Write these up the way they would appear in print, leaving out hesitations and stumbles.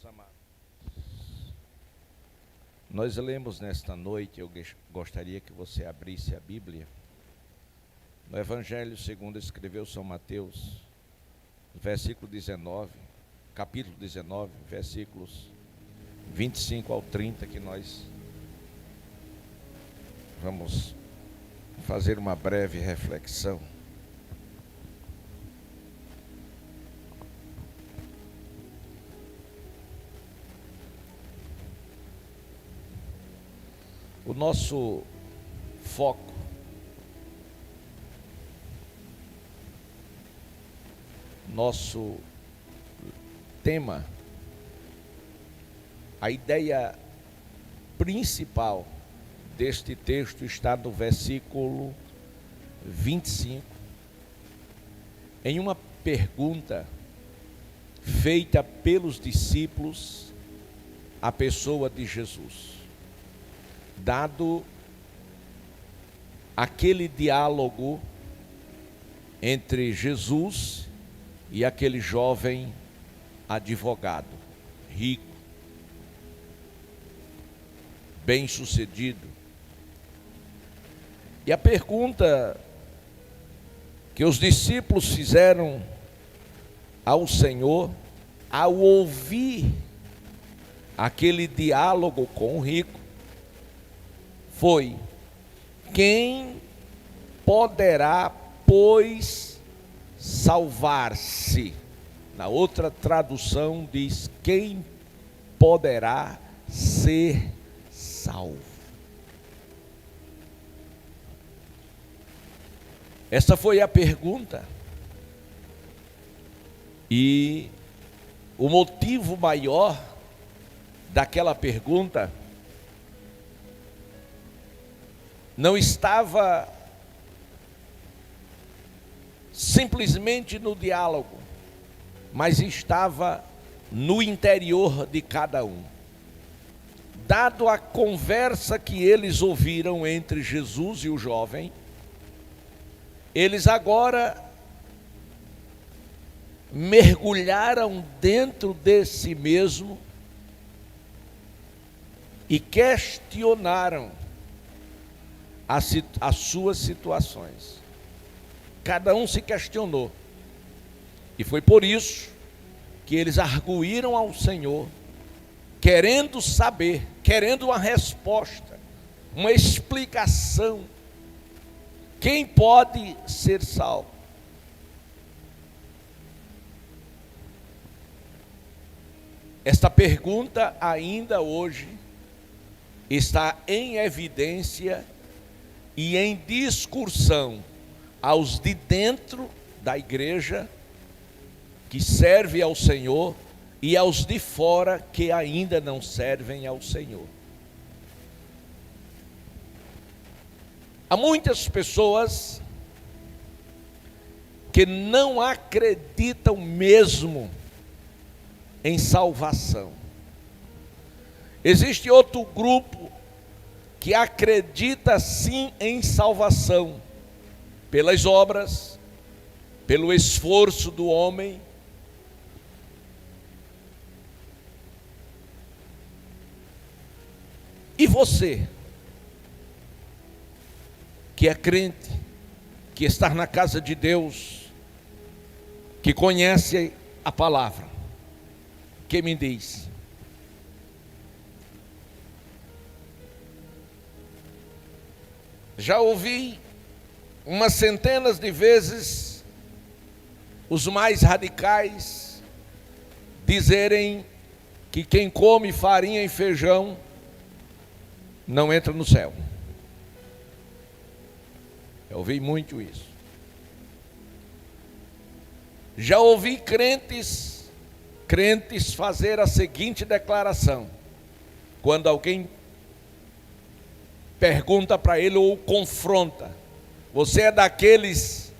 meus amados. Nós lemos nesta noite, eu gostaria que você abrisse a Bíblia, no Evangelho segundo escreveu São Mateus, versículo 19, capítulo 19, versículos 25 ao 30, que nós vamos fazer uma breve reflexão. O nosso foco nosso tema, a ideia principal deste texto está no versículo 25, em uma pergunta feita pelos discípulos à pessoa de Jesus. Dado aquele diálogo entre Jesus e aquele jovem advogado, rico, bem-sucedido. E a pergunta que os discípulos fizeram ao Senhor, ao ouvir aquele diálogo com o rico, foi: quem poderá, pois, salvar-se? Na outra tradução diz: quem poderá ser salvo? Essa foi a pergunta. E o motivo maior daquela pergunta não estava simplesmente no diálogo, mas estava no interior de cada um. Dado a conversa que eles ouviram entre Jesus e o jovem, eles agora mergulharam dentro de si mesmo e questionaram as suas situações. Cada um se questionou. E foi por isso que eles arguíram ao Senhor, querendo saber, querendo uma resposta, uma explicação. Quem pode ser salvo? Esta pergunta ainda hoje está em evidência e em discussão aos de dentro da igreja que serve ao Senhor e aos de fora que ainda não servem ao Senhor. Há muitas pessoas que não acreditam mesmo em salvação. Existe outro grupo que acredita sim em salvação, pelas obras, pelo esforço do homem. E você, que é crente, que está na casa de Deus, que conhece a palavra, que me diz? Já ouvi umas centenas de vezes os mais radicais dizerem que quem come farinha e feijão não entra no céu. Eu ouvi muito isso. Já ouvi crentes fazer a seguinte declaração, quando alguém pergunta para ele ou confronta: você é daqueles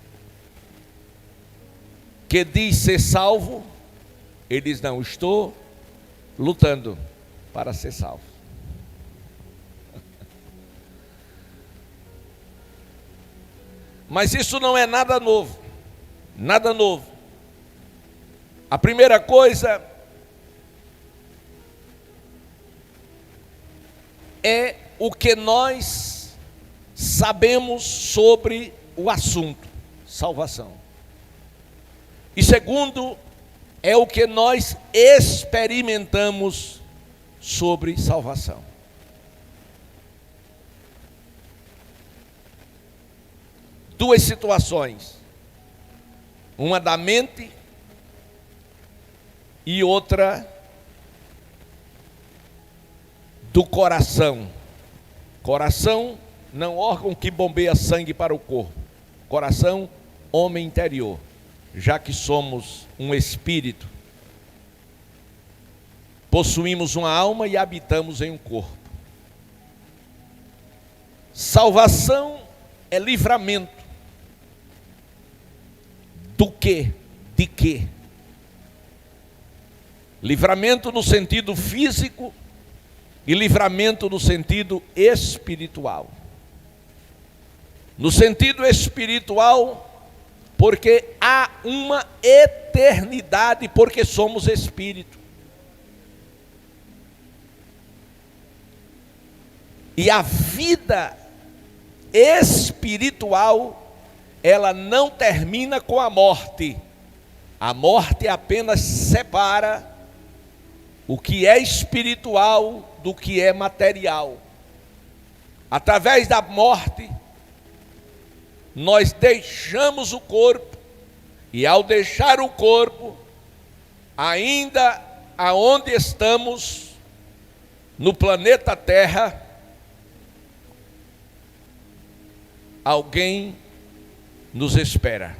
que diz ser salvo? Ele diz: não, estou lutando para ser salvo. Mas isso não é nada novo, nada novo. A primeira coisa é o que nós sabemos sobre o assunto, salvação. E segundo, é o que nós experimentamos sobre salvação. Duas situações, uma da mente e outra do coração. Coração, não órgão que bombeia sangue para o corpo. Coração, homem interior. Já que somos um espírito, possuímos uma alma e habitamos em um corpo. Salvação é livramento. Do quê? De quê? Livramento no sentido físico e livramento no sentido espiritual. No sentido espiritual, porque há uma eternidade, porque somos espírito. E a vida espiritual, ela não termina com a morte. A morte apenas separa o que é espiritual do que é material. Através da morte, nós deixamos o corpo, e ao deixar o corpo, ainda aonde estamos, no planeta Terra, alguém nos espera,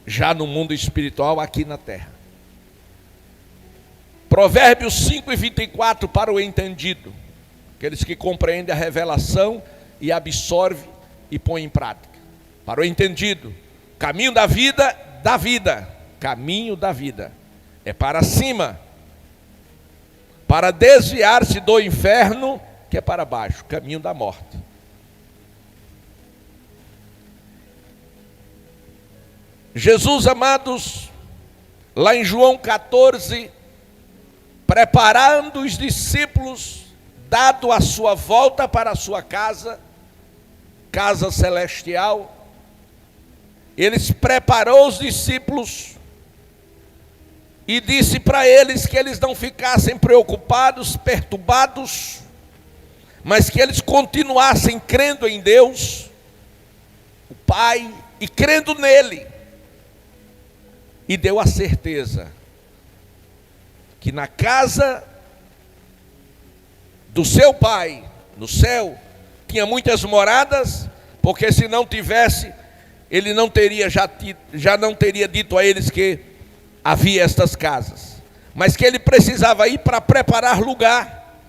já no mundo espiritual aqui na terra. Provérbios 5:24 para o entendido, aqueles que compreendem a revelação e absorvem e põem em prática. Para o entendido, caminho da vida, caminho da vida, é para cima, para desviar-se do inferno, que é para baixo, caminho da morte. Jesus, amados, lá em João 14, preparando os discípulos, dado a sua volta para a sua casa, casa celestial, eles preparou os discípulos e disse para eles que eles não ficassem preocupados, perturbados, mas que eles continuassem crendo em Deus, o Pai, e crendo nele. E deu a certeza que na casa do seu Pai, no céu, tinha muitas moradas, porque se não tivesse, ele não teria já não teria dito a eles que havia estas casas, mas que ele precisava ir para preparar lugar,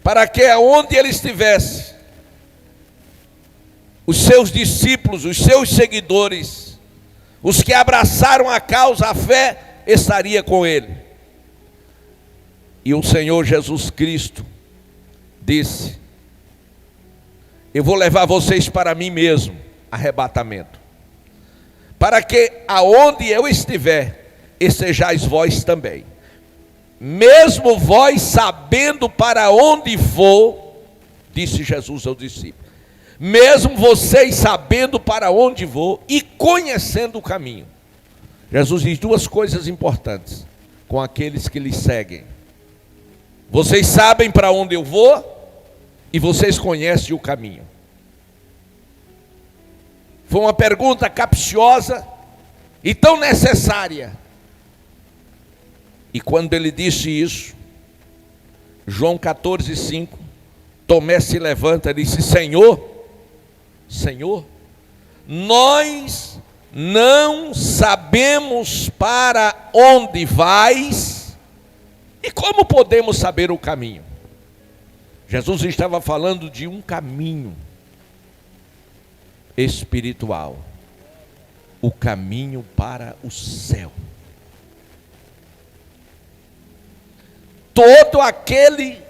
para que aonde ele estivesse, os seus discípulos, os seus seguidores, os que abraçaram a causa, a fé, estaria com ele. E o Senhor Jesus Cristo disse: eu vou levar vocês para mim mesmo, arrebatamento, para que aonde eu estiver, estejais vós também. Mesmo vós sabendo para onde vou, disse Jesus aos discípulos, mesmo vocês sabendo para onde vou e conhecendo o caminho. Jesus diz duas coisas importantes com aqueles que lhe seguem: vocês sabem para onde eu vou e vocês conhecem o caminho. Foi uma pergunta capciosa e tão necessária. E quando ele disse isso, João 14:5, Tomé se levanta e disse: Senhor, nós não sabemos para onde vais e como podemos saber o caminho. Jesus estava falando de um caminho espiritual, o caminho para o céu. Todo aquele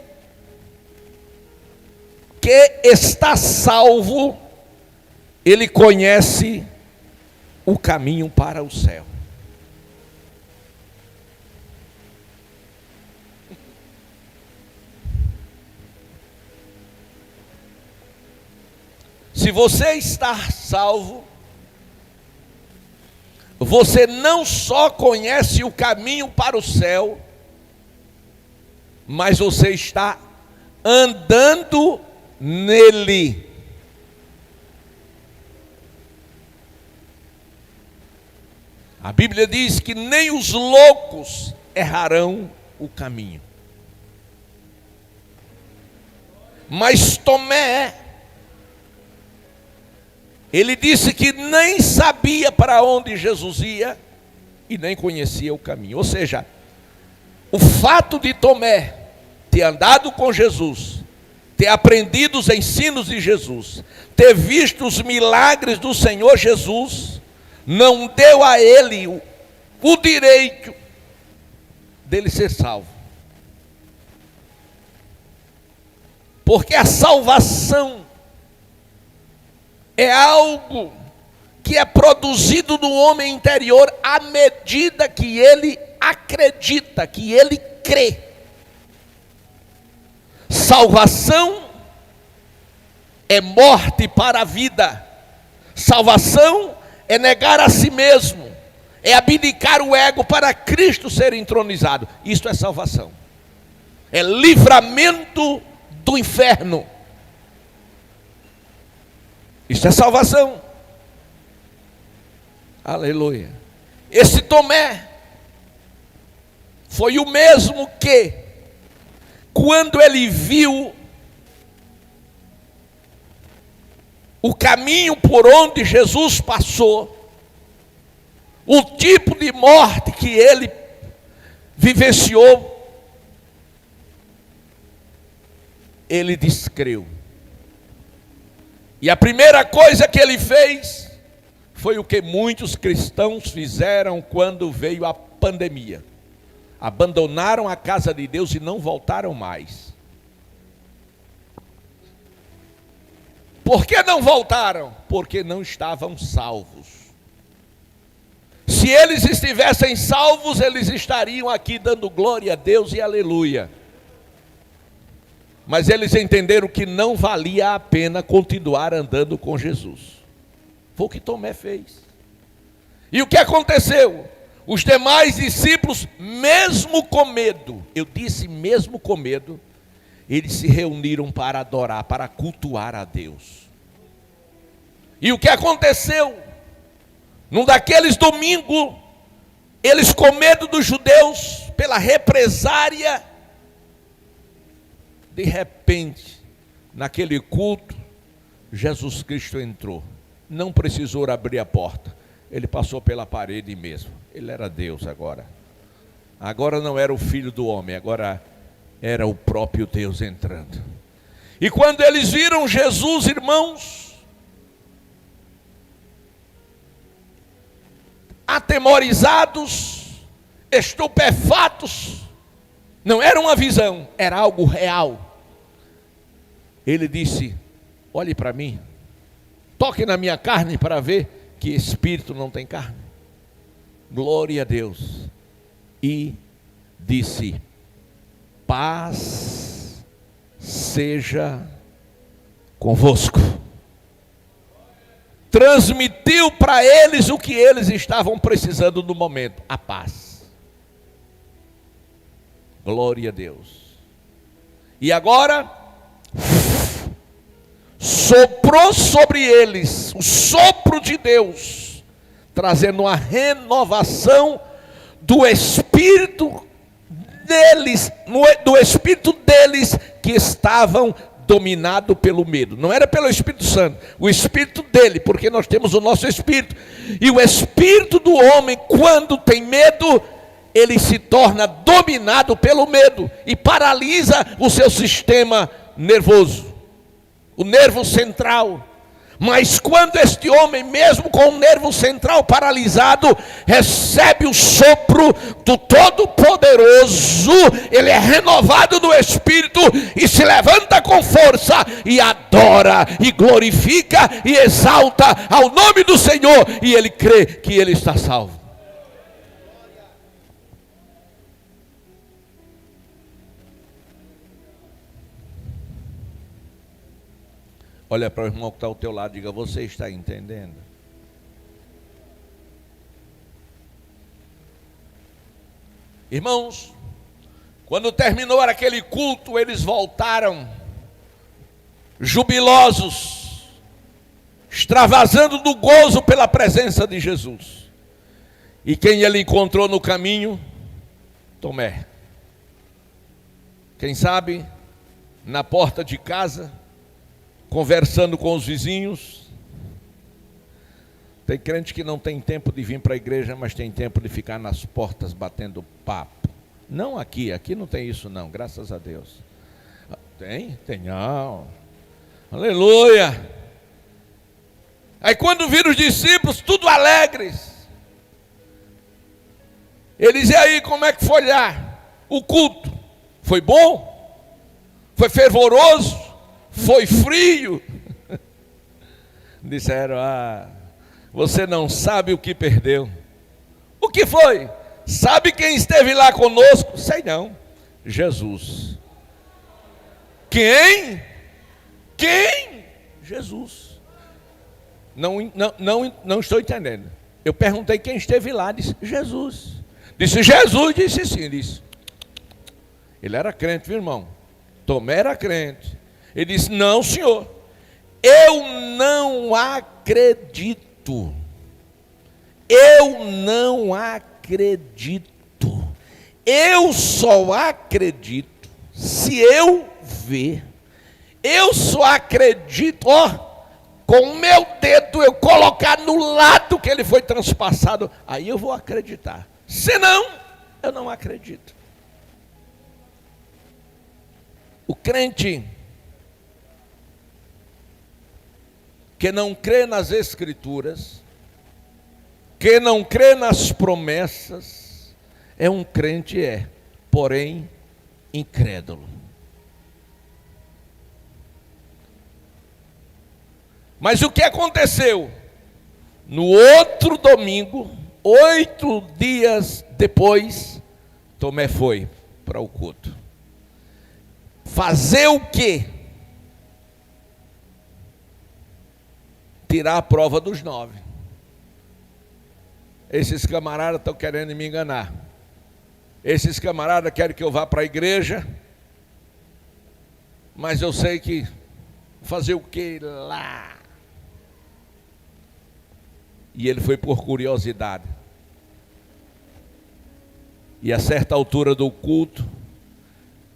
que está salvo, ele conhece o caminho para o céu. Se você está salvo, você não só conhece o caminho para o céu, mas você está andando nele. A Bíblia diz que nem os loucos errarão o caminho. Mas Tomé, ele disse que nem sabia para onde Jesus ia e nem conhecia o caminho. Ou seja, o fato de Tomé ter andado com Jesus, ter aprendido os ensinos de Jesus, ter visto os milagres do Senhor Jesus, não deu a ele o direito dele ser salvo. Porque a salvação é algo que é produzido no homem interior à medida que ele acredita, que ele crê. Salvação é morte para a vida. Salvação é negar a si mesmo, é abdicar o ego para Cristo ser entronizado. Isto é salvação. É livramento do inferno. Isso é salvação. Aleluia. Esse Tomé foi o mesmo que, quando ele viu o caminho por onde Jesus passou, o tipo de morte que ele vivenciou, ele descreu. E a primeira coisa que ele fez foi o que muitos cristãos fizeram quando veio a pandemia: abandonaram a casa de Deus e não voltaram mais. Por que não voltaram? Porque não estavam salvos. Se eles estivessem salvos, eles estariam aqui dando glória a Deus e aleluia. Mas eles entenderam que não valia a pena continuar andando com Jesus. Foi o que Tomé fez. E o que aconteceu? Os demais discípulos, mesmo com medo, eu disse mesmo com medo, eles se reuniram para adorar, para cultuar a Deus. E o que aconteceu? Num daqueles domingos, eles com medo dos judeus, pela represária, de repente, naquele culto, Jesus Cristo entrou. Não precisou abrir a porta. Ele passou pela parede mesmo. Ele era Deus agora. Agora não era o filho do homem, agora era o próprio Deus entrando. E quando eles viram Jesus, irmãos, atemorizados, estupefatos, não era uma visão, era algo real. Ele disse: olhe para mim, toque na minha carne para ver que espírito não tem carne. Glória a Deus. E disse: paz seja convosco. Transmitiu para eles o que eles estavam precisando no momento: a paz. Glória a Deus. E agora soprou sobre eles o sopro de Deus, trazendo uma renovação do espírito deles, do espírito deles que estavam dominados pelo medo. Não era pelo Espírito Santo, o espírito dele, porque nós temos o nosso espírito. E o espírito do homem, quando tem medo, ele se torna dominado pelo medo e paralisa o seu sistema nervoso, o nervo central. Mas quando este homem, mesmo com o nervo central paralisado, recebe o sopro do Todo-Poderoso, ele é renovado no Espírito e se levanta com força e adora e glorifica e exalta ao nome do Senhor, e ele crê que ele está salvo. Olha para o irmão que está ao teu lado e diga: você está entendendo? Irmãos, quando terminou aquele culto, eles voltaram jubilosos, extravasando do gozo pela presença de Jesus. E quem ele encontrou no caminho? Tomé. Quem sabe, na porta de casa, conversando com os vizinhos. Tem crente que não tem tempo de vir para a igreja, mas tem tempo de ficar nas portas batendo papo. Não aqui não tem isso não, graças a Deus. Tem não. Aleluia. Aí quando viram os discípulos, tudo alegres, eles: e aí, como é que foi lá? O culto foi bom? Foi fervoroso? Foi frio? Disseram: você não sabe o que perdeu. O que foi? Sabe quem esteve lá conosco? Sei não. Jesus. Quem? Jesus. Não estou entendendo. Eu perguntei quem esteve lá, disse Jesus. Disse Jesus, disse sim, disse. Ele era crente, viu, irmão? Tomé era crente. Ele disse: não, senhor, eu não acredito. Eu não acredito. Eu só acredito se eu ver. Eu só acredito, com o meu dedo eu colocar no lado que ele foi transpassado, aí eu vou acreditar. Senão, eu não acredito. O crente que não crê nas Escrituras, que não crê nas promessas, é um crente, porém, incrédulo. Mas o que aconteceu? No outro domingo, 8 dias depois, Tomé foi para o culto. Fazer o quê? Tirar a prova dos 9. Esses camaradas estão querendo me enganar. Esses camaradas querem que eu vá para a igreja, mas eu sei que fazer o quê lá? E ele foi por curiosidade. E a certa altura do culto,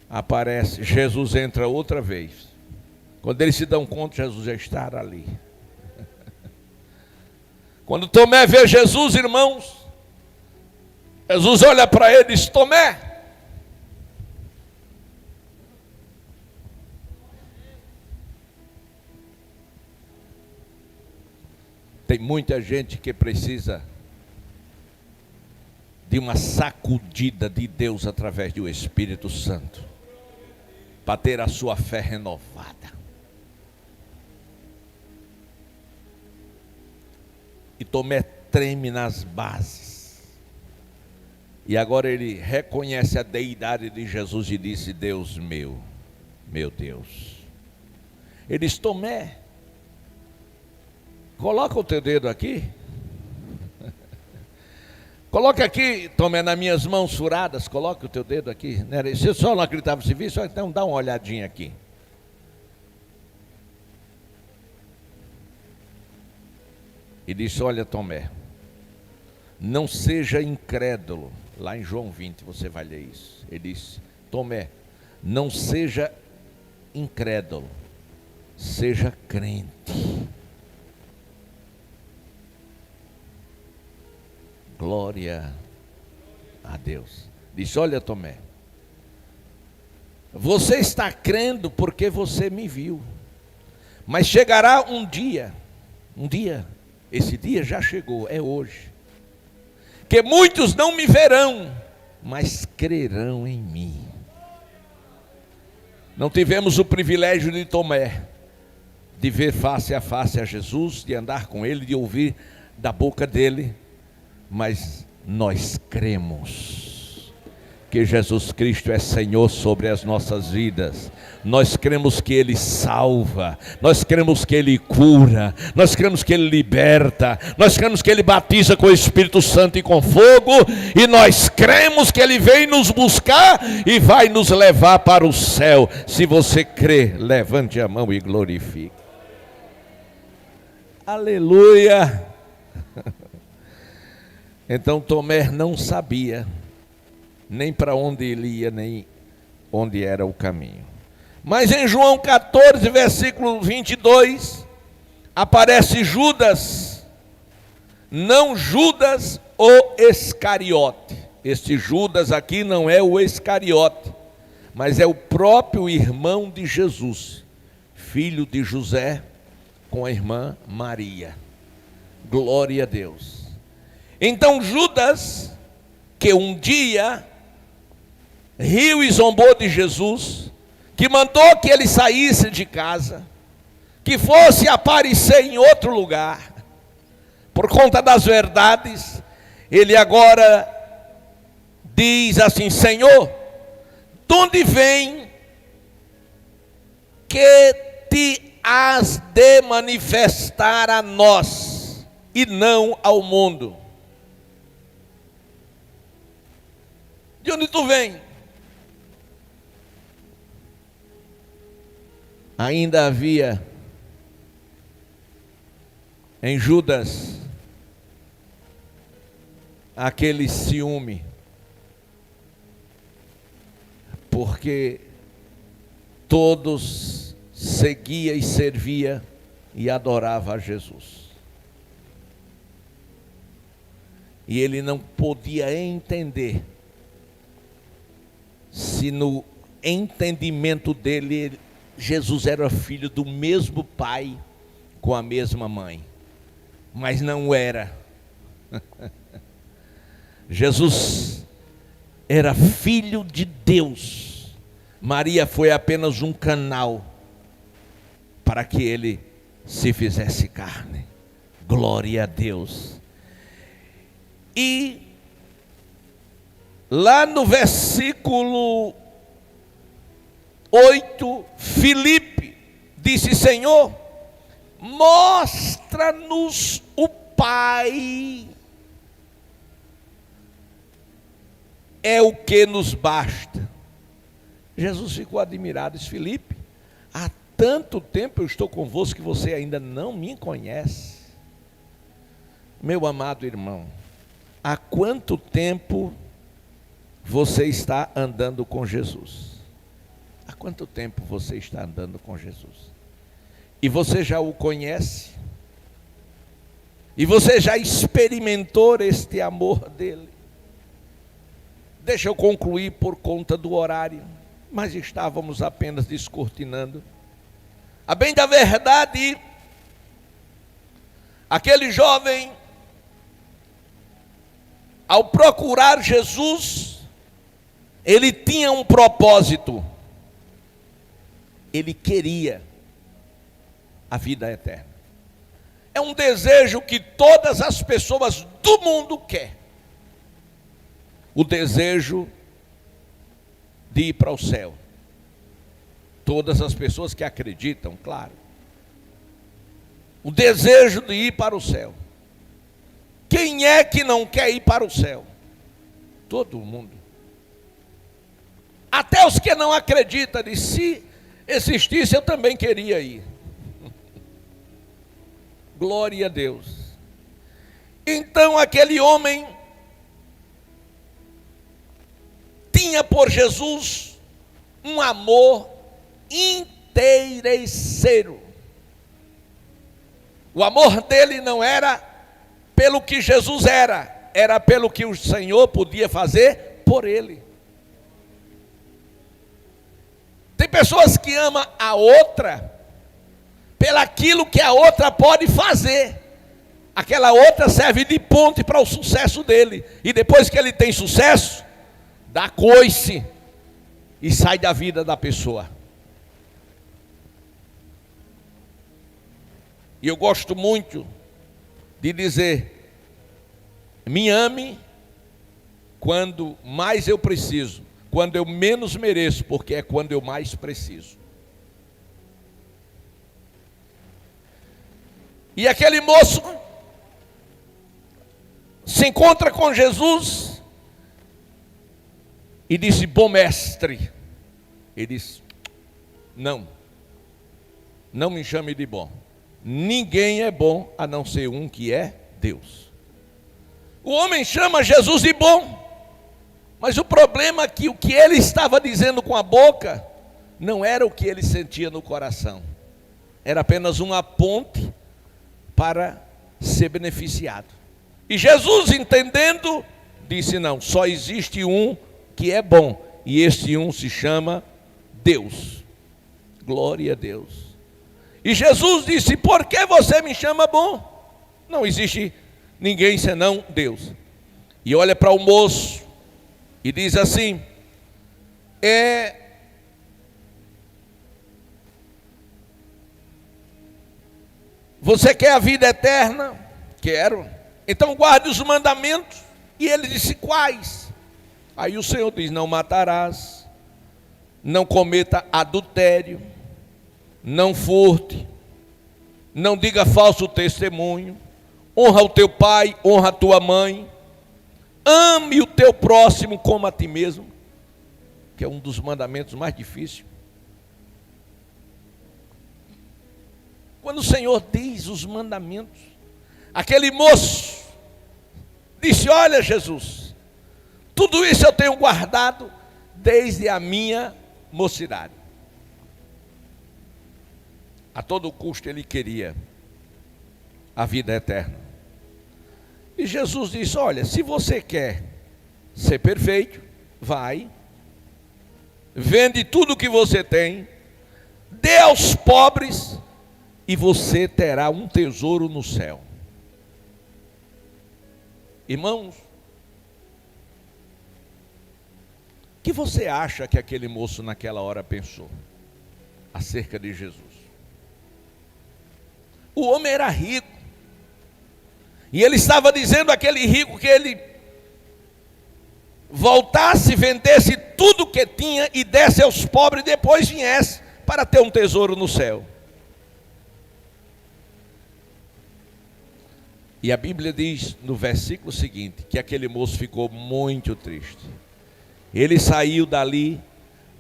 aparece, Jesus entra outra vez. Quando eles se dão conta, Jesus já está ali. Quando Tomé vê Jesus, irmãos, Jesus olha para ele e diz: Tomé, tem muita gente que precisa de uma sacudida de Deus através do Espírito Santo, para ter a sua fé renovada. E Tomé treme nas bases. E agora ele reconhece a deidade de Jesus e disse: Deus meu Deus. Ele diz: Tomé, coloca o teu dedo aqui. Coloca aqui, Tomé, nas minhas mãos furadas. Coloca o teu dedo aqui. Se eu só não acreditava se viu, só então dá uma olhadinha aqui. E disse: olha, Tomé, não seja incrédulo. Lá em João 20 você vai ler isso. Ele disse: Tomé, não seja incrédulo, seja crente. Glória a Deus. Disse: olha, Tomé, você está crendo porque você me viu, mas chegará um dia, esse dia já chegou, é hoje, que muitos não me verão, mas crerão em mim. Não tivemos o privilégio de Tomé, de ver face a face a Jesus, de andar com ele, de ouvir da boca dele, mas nós cremos que Jesus Cristo é Senhor sobre as nossas vidas. Nós cremos que Ele salva, nós cremos que Ele cura, nós cremos que Ele liberta, nós cremos que Ele batiza com o Espírito Santo e com fogo, e nós cremos que Ele vem nos buscar e vai nos levar para o céu. Se você crê, levante a mão e glorifique. Aleluia! Então Tomé não sabia nem para onde ele ia, nem onde era o caminho. Mas em João 14, versículo 22, aparece Judas, não Judas o Iscariote. Este Judas aqui não é o Iscariote, mas é o próprio irmão de Jesus, filho de José com a irmã Maria. Glória a Deus. Então Judas, que um dia riu e zombou de Jesus, que mandou que ele saísse de casa, que fosse aparecer em outro lugar, por conta das verdades, ele agora diz assim: Senhor, de onde vem que te has de manifestar a nós e não ao mundo? De onde tu vem? Ainda havia em Judas aquele ciúme, porque todos seguia e servia e adorava a Jesus. E ele não podia entender se no entendimento dele Jesus era filho do mesmo pai com a mesma mãe, mas não era. Jesus era filho de Deus. Maria foi apenas um canal para que ele se fizesse carne. Glória a Deus. E lá no versículo 8, Filipe disse: Senhor, mostra-nos o Pai, é o que nos basta. Jesus ficou admirado, disse: Filipe, há tanto tempo eu estou convosco que você ainda não me conhece. Meu amado irmão, há quanto tempo você está andando com Jesus? Há quanto tempo você está andando com Jesus? E você já o conhece? E você já experimentou este amor dele? Deixa eu concluir por conta do horário, mas estávamos apenas descortinando. A bem da verdade, aquele jovem, ao procurar Jesus, ele tinha um propósito. Ele queria a vida eterna. É um desejo que todas as pessoas do mundo querem. O desejo de ir para o céu. Todas as pessoas que acreditam, claro. O desejo de ir para o céu. Quem é que não quer ir para o céu? Todo mundo. Até os que não acreditam, de se existisse, eu também queria ir. Glória a Deus. Então aquele homem tinha por Jesus um amor interesseiro. O amor dele não era pelo que Jesus era, era pelo que o Senhor podia fazer por ele. Tem pessoas que amam a outra pelaquilo que a outra pode fazer. Aquela outra serve de ponte para o sucesso dele. E depois que ele tem sucesso, dá coice e sai da vida da pessoa. E eu gosto muito de dizer: me ame quando mais eu preciso, quando eu menos mereço, porque é quando eu mais preciso. E aquele moço se encontra com Jesus e disse: bom mestre. Ele disse: não me chame de bom. Ninguém é bom a não ser um que é Deus. O homem chama Jesus de bom, mas o problema é que o que ele estava dizendo com a boca não era o que ele sentia no coração. Era apenas uma ponte para ser beneficiado. E Jesus, entendendo, disse: não, só existe um que é bom, e este um se chama Deus. Glória a Deus. E Jesus disse: por que você me chama bom? Não existe ninguém senão Deus. E olha para o moço e diz assim: você quer a vida eterna? Quero. Então guarde os mandamentos. E ele disse: quais? Aí o Senhor diz: não matarás, não cometa adultério, não furte, não diga falso testemunho, honra o teu pai, honra a tua mãe, ame o teu próximo como a ti mesmo, que é um dos mandamentos mais difíceis. Quando o Senhor diz os mandamentos, aquele moço disse: olha, Jesus, tudo isso eu tenho guardado desde a minha mocidade. A todo custo ele queria a vida eterna. E Jesus disse: olha, se você quer ser perfeito, vai, vende tudo que você tem, dê aos pobres, e você terá um tesouro no céu. Irmãos, o que você acha que aquele moço naquela hora pensou acerca de Jesus? O homem era rico, e ele estava dizendo àquele rico que ele voltasse, vendesse tudo que tinha e desse aos pobres, e depois viesse para ter um tesouro no céu. E a Bíblia diz no versículo seguinte que aquele moço ficou muito triste. Ele saiu dali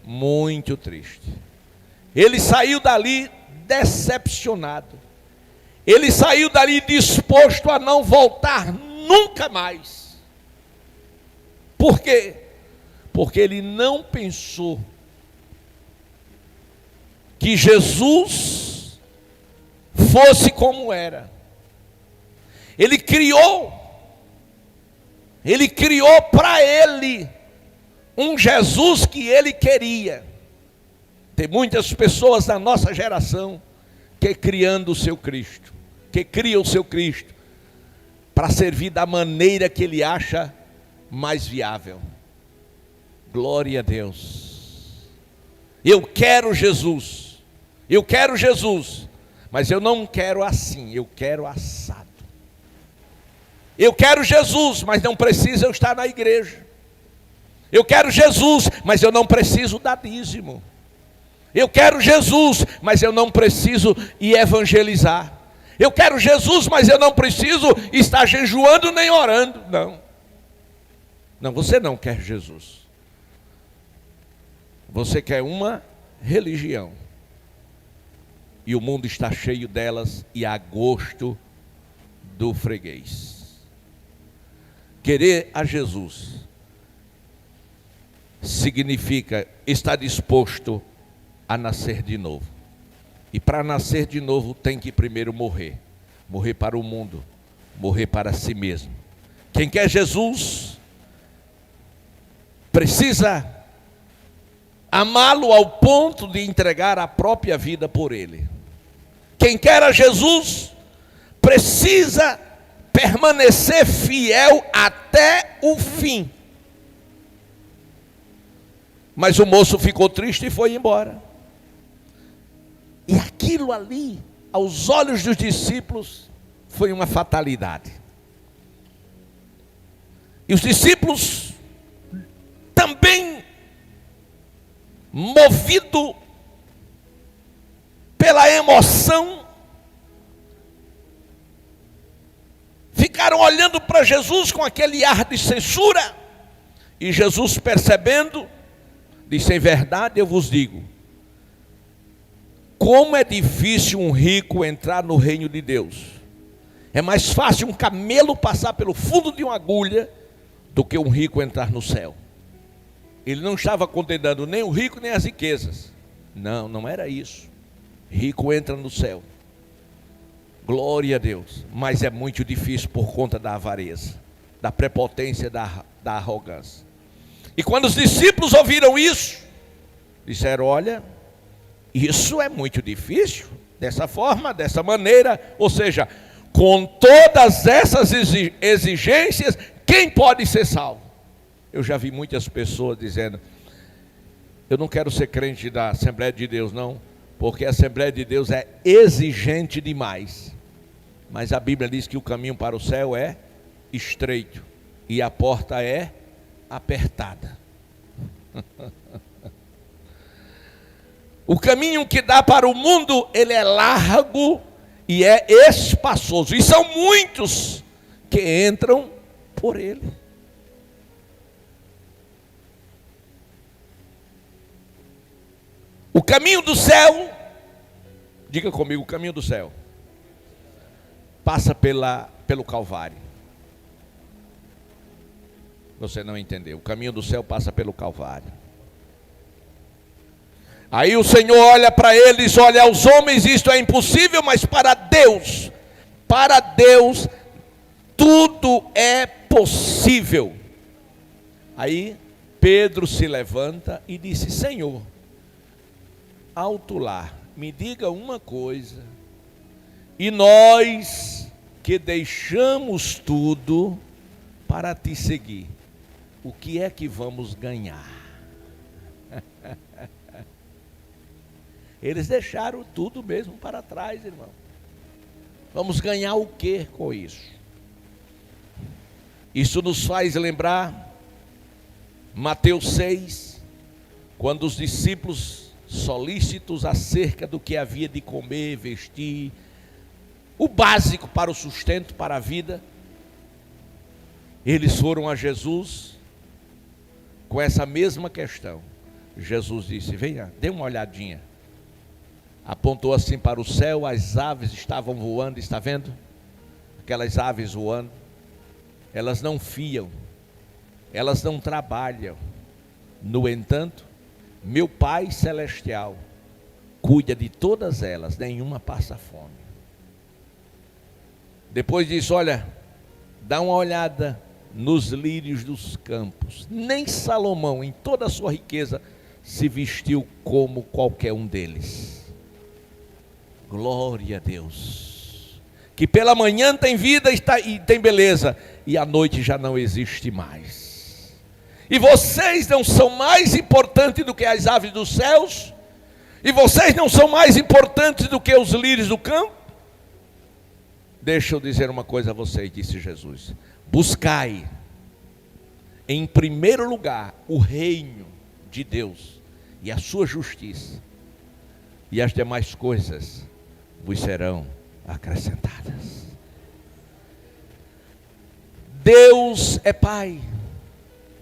muito triste. Ele saiu dali decepcionado. Ele saiu dali disposto a não voltar nunca mais. Por quê? Porque ele não pensou que Jesus fosse como era. Ele criou para ele um Jesus que ele queria. Tem muitas pessoas da nossa geração que criando o seu Cristo, que cria o seu Cristo para servir da maneira que ele acha mais viável. Glória a Deus. Eu quero Jesus, mas eu não quero assim, eu quero assado. Eu quero Jesus, mas não preciso eu estar na igreja. Eu quero Jesus, mas eu não preciso dar dízimo. Eu quero Jesus, mas eu não preciso ir evangelizar. Eu quero Jesus, mas eu não preciso estar jejuando nem orando. Não, você não quer Jesus. Você quer uma religião. E o mundo está cheio delas e a gosto do freguês. Querer a Jesus significa estar disposto a nascer de novo. E para nascer de novo tem que primeiro morrer. Morrer para o mundo, morrer para si mesmo. Quem quer Jesus precisa amá-lo ao ponto de entregar a própria vida por ele. Quem quer a Jesus precisa permanecer fiel até o fim. Mas o moço ficou triste e foi embora. E aquilo ali, aos olhos dos discípulos, foi uma fatalidade. E os discípulos movido pela emoção, ficaram olhando para Jesus com aquele ar de censura, e Jesus, percebendo, disse: em verdade eu vos digo, como é difícil um rico entrar no reino de Deus. É mais fácil um camelo passar pelo fundo de uma agulha do que um rico entrar no céu. Ele não estava condenando nem o rico nem as riquezas. Não, não era isso. Rico entra no céu. Glória a Deus. Mas é muito difícil por conta da avareza, da prepotência, da arrogância. E quando os discípulos ouviram isso, disseram: olha, isso é muito difícil, dessa forma, dessa maneira, ou seja, com todas essas exigências, quem pode ser salvo? Eu já vi muitas pessoas dizendo: eu não quero ser crente da Assembleia de Deus, não, porque a Assembleia de Deus é exigente demais. Mas a Bíblia diz que o caminho para o céu é estreito e a porta é apertada. O caminho que dá para o mundo, ele é largo e é espaçoso, e são muitos que entram por ele. O caminho do céu, diga comigo, o caminho do céu passa pelo Calvário. Você não entendeu? O caminho do céu passa pelo Calvário. Aí o Senhor olha para eles, olha, aos homens isto é impossível, mas para Deus tudo é possível. Aí Pedro se levanta e disse: Senhor, alto lá, me diga uma coisa, e nós que deixamos tudo para te seguir, o que é que vamos ganhar? Eles deixaram tudo mesmo para trás, irmão. Vamos ganhar o que com isso? Isso nos faz lembrar Mateus 6, quando os discípulos, solícitos acerca do que havia de comer, vestir, o básico para o sustento, para a vida, eles foram a Jesus com essa mesma questão. Jesus disse: venha, dê uma olhadinha. Apontou assim para o céu, as aves estavam voando, está vendo? Aquelas aves voando, elas não fiam, elas não trabalham. No entanto, meu Pai Celestial cuida de todas elas, nenhuma passa fome. Depois disse: olha, dá uma olhada nos lírios dos campos. Nem Salomão, em toda a sua riqueza, se vestiu como qualquer um deles. Glória a Deus, que pela manhã tem vida e tem beleza, e à noite já não existe mais. E vocês não são mais importantes do que as aves dos céus? E vocês não são mais importantes do que os lírios do campo? Deixa eu dizer uma coisa a vocês, disse Jesus: buscai em primeiro lugar o reino de Deus e a sua justiça, e as demais coisas vos serão acrescentadas. Deus é Pai,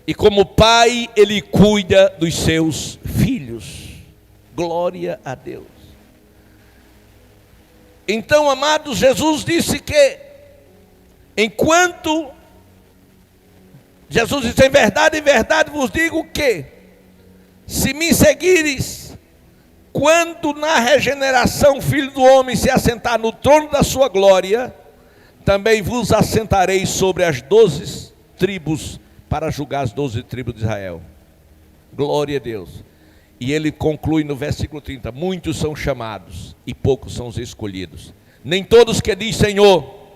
e como Pai Ele cuida dos seus filhos. Glória a Deus. Então, amados, Jesus disse que enquanto Jesus disse: em verdade vos digo que se me seguires, quando na regeneração o Filho do Homem se assentar no trono da sua glória, também vos assentareis sobre as 12 tribos, para julgar as 12 tribos de Israel. Glória a Deus. E ele conclui no versículo 30, muitos são chamados e poucos são os escolhidos. Nem todos que diz Senhor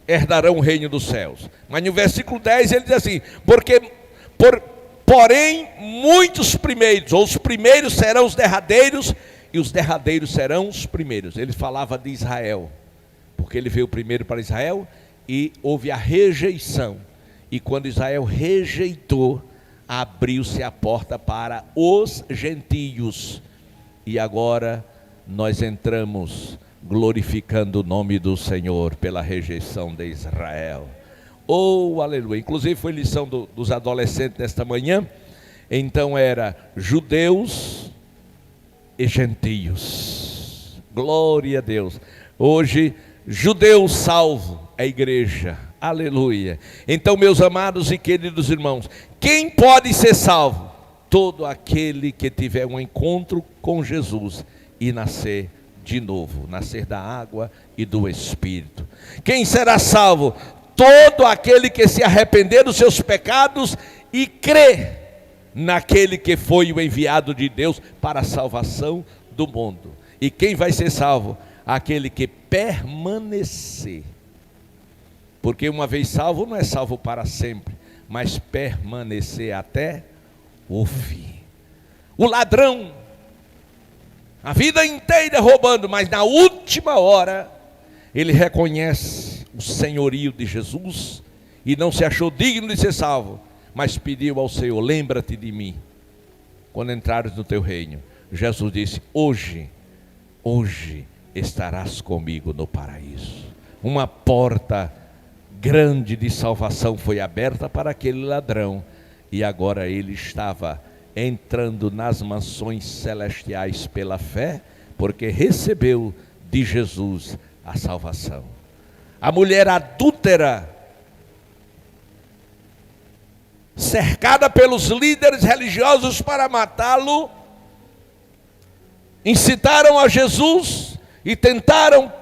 herdarão o reino dos céus. Mas no versículo 10 ele diz assim: porém muitos primeiros, ou os primeiros serão os derradeiros, e os derradeiros serão os primeiros. Ele falava de Israel, porque ele veio primeiro para Israel, e houve a rejeição. E quando Israel rejeitou, abriu-se a porta para os gentios. E agora nós entramos glorificando o nome do Senhor pela rejeição de Israel. Oh, aleluia. Inclusive foi lição dos adolescentes nesta manhã. Então era judeus e gentios. Glória a Deus. Hoje, judeu salvo, a igreja. Aleluia. Então, meus amados e queridos irmãos, quem pode ser salvo? Todo aquele que tiver um encontro com Jesus e nascer de novo, nascer da água e do Espírito. Quem será salvo? Todo aquele que se arrepender dos seus pecados e crê naquele que foi o enviado de Deus para a salvação do mundo. E quem vai ser salvo? Aquele que permanecer. Porque uma vez salvo, não é salvo para sempre, mas permanecer até o fim. O ladrão, a vida inteira roubando, mas na última hora, ele reconhece o senhorio de Jesus e não se achou digno de ser salvo, mas pediu ao Senhor: lembra-te de mim quando entrares no teu reino. Jesus disse: hoje estarás comigo no paraíso. Uma porta grande de salvação foi aberta para aquele ladrão, e agora ele estava entrando nas mansões celestiais pela fé, porque recebeu de Jesus a salvação. A mulher adúltera, cercada pelos líderes religiosos para matá-lo, incitaram a Jesus e tentaram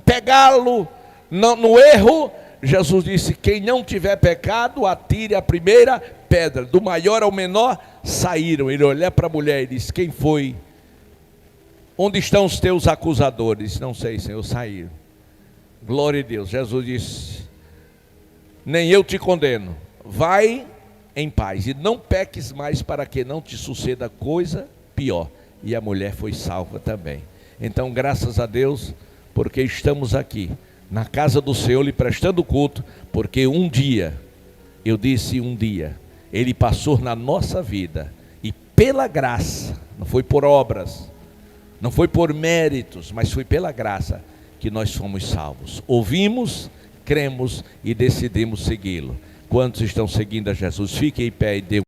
pegá-lo no erro. Jesus disse: quem não tiver pecado, atire a primeira pedra. Do maior ao menor saíram. Ele olhou para a mulher e disse: quem foi? Onde estão os teus acusadores? Não sei, Senhor, saíram. Glória a Deus. Jesus disse: nem eu te condeno, vai em paz e não peques mais, para que não te suceda coisa pior. E a mulher foi salva também. Então, graças a Deus, porque estamos aqui na casa do Senhor lhe prestando culto, porque um dia, eu disse um dia, Ele passou na nossa vida, e pela graça, não foi por obras, não foi por méritos, mas foi pela graça que nós fomos salvos. Ouvimos, cremos e decidimos segui-lo. Quantos estão seguindo a Jesus? Fiquem em pé e dê